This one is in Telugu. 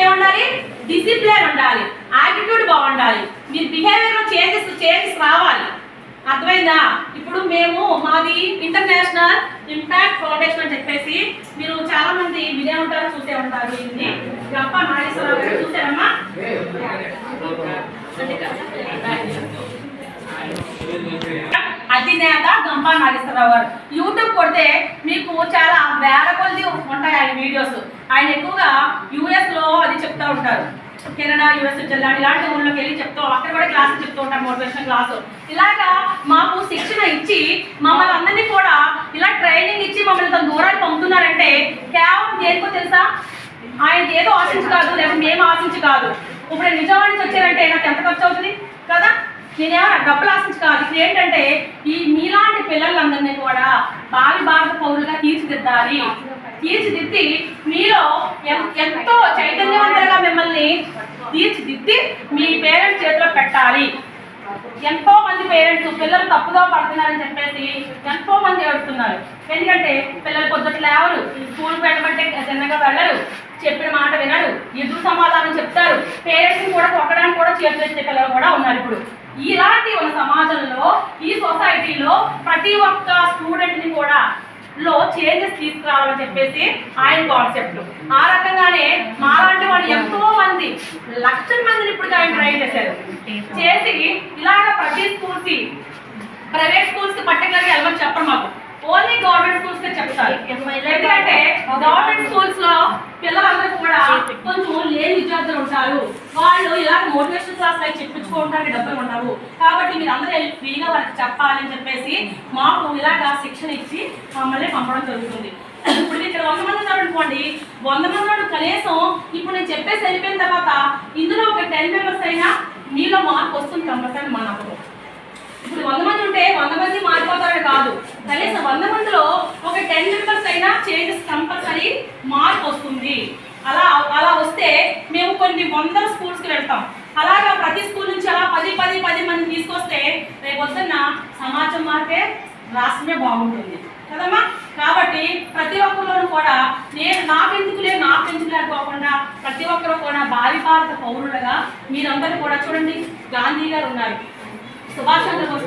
ఏముండాలి? డిసిప్లిన్ ఉండాలి, యాటిట్యూడ్ బాగుండాలి, మీ బిహేవియర్లో చేంజెస్ రావాలి. అర్థమైందా? ఇప్పుడు మేము మాది ఇంటర్నేషనల్ ఇంపాక్ట్ ఫౌండేషన్ అని చెప్పేసి మీరు చాలా మంది వినే ఉంటారు, చూసే ఉంటారు. ఇది గంప నాగేశ్వరరావు గారు చూసారమ్మా? అధినేత గంప నాగేశ్వరరావు గారు. యూట్యూబ్ కొడితే మీకు చాలా వేల కొద్ది ఉంటాయి ఆయన వీడియోస్. ఆయన ఎక్కువగా యూఎస్లో అది చెప్తూ ఉంటారు, కెనడా, యూఎస్, జల్లాడి ఇలాంటి ఊళ్ళోకి వెళ్ళి అక్కడ కూడా క్లాసులు చెప్తూ ఉంటారు, మోటివేషన్ క్లాసు. ఇలాగా మాకు శిక్షణ ఇచ్చి మమ్మల్ని అందరినీ కూడా ఇలా ట్రైనింగ్ ఇచ్చి మమ్మల్ని ఇంత దూరాలు పంపుతున్నారంటే కేవలం దేనికో తెలుసా? ఆయన ఏదో ఆశించి కాదు, లేకపోతే మేము ఆశించి కాదు. ఇప్పుడు నిజామాబాద్ నుంచి వచ్చారంటే నాకు ఎంత ఖర్చు అవుతుంది కదా? నేనేమన్నా డబ్బులు ఆశించి కాదు. ఇప్పుడు ఏంటంటే ఈ మీలాంటి పిల్లలందరినీ కూడా భావి భారత పౌరులుగా తీర్చిదిద్దాలి. తీర్చిదిద్ది మీలో ఎంతో చైతన్యవంతంగా మిమ్మల్ని తీర్చిదిద్ది మీ పేరెంట్స్ చేతిలో పెట్టాలి. ఎంతో మంది పేరెంట్స్ పిల్లలు తప్పుదో పడుతున్నారని చెప్పేసి ఎంతో మంది ఏడుస్తున్నారు. ఎందుకంటే పిల్లలు పొద్దుట లేవరు, స్కూల్కి వెళ్ళమంటే చిన్నగా వెళ్ళరు, చెప్పిన మాట వినరు, ఎదురు సమాధానం చెప్తారు, పేరెంట్స్ని కూడా కొట్టడానికి కూడా చేతులు ఎత్తే పిల్లలు కూడా ఉన్నారు. ఇప్పుడు ఇలాంటి ఉన్న సమాజంలో, ఈ సొసైటీలో ప్రతి ఒక్క స్టూడెంట్ని కూడా చేంజెస్ తీసుకురావాలని చెప్పేసి ఆయన కాన్సెప్ట్. ఆ రకంగానే మాలాంటి వాళ్ళు ఎంతో మంది లక్షల మందిని ఇప్పుడు ఆయన ట్రై చేసి ఇలాగ ప్రతి స్కూల్స్కి, ప్రైవేట్ స్కూల్స్కి పర్టికులర్గా వెళ్ళమని చెప్పరు మాకు, ఓన్లీ గవర్నమెంట్ స్కూల్స్కే చెప్తారు. ఎందుకంటే గవర్నమెంట్ స్కూల్స్లో పిల్లలందరూ కూడా కొంచెం లేని విద్యార్థులు ఉంటారు, వాళ్ళు ఇలా మోటివేషన్ క్లాస్ అవి చెప్పించుకోవడానికి డబ్బులు ఉండవు. కాబట్టి మీరు అందరూ వెళ్ళి ఫ్రీగా వాళ్ళకి చెప్పాలని చెప్పేసి మాకు ఇలాగా శిక్షణ ఇచ్చి మమ్మల్ని పంపడం జరుగుతుంది. ఇప్పుడు ఇక్కడ 100 మంది ఉన్నారు అనుకోండి, 100 మంది కనీసం ఇప్పుడు నేను చెప్పేసి వెళ్ళిపోయిన తర్వాత ఇందులో ఒక 10 మెంబర్స్ అయినా మీలో మార్పు వస్తుంది కంపల్సరీ మా నమ్మకం. ఇప్పుడు 100 మంది ఉంటే 100 మంది మారిపోతారని కాదు, కనీసం 100 మందిలో ఒక 10 మెంబర్స్ అయినా చేంజెస్ కంపల్సరీ మార్పు వస్తుంది. అలా వస్తే మేము కొన్ని 100 స్కూల్స్కి వెళ్తాం. అలాగా ప్రతి స్కూల్ నుంచి అలా 10 మంది తీసుకొస్తే రేపు వస్తున్న సమాజం మారితే రాష్ట్రమే బాగుంటుంది కదమ్మా. కాబట్టి ప్రతి ఒక్కరిలోనూ కూడా నాకెందుకులే అనుకోకుండా ప్రతి ఒక్కరు కూడా భావి భారత పౌరులుగా మీరందరూ కూడా చూడండి, గాంధీ గారు ఉన్నారు, సుభాష్ చంద్రబోస్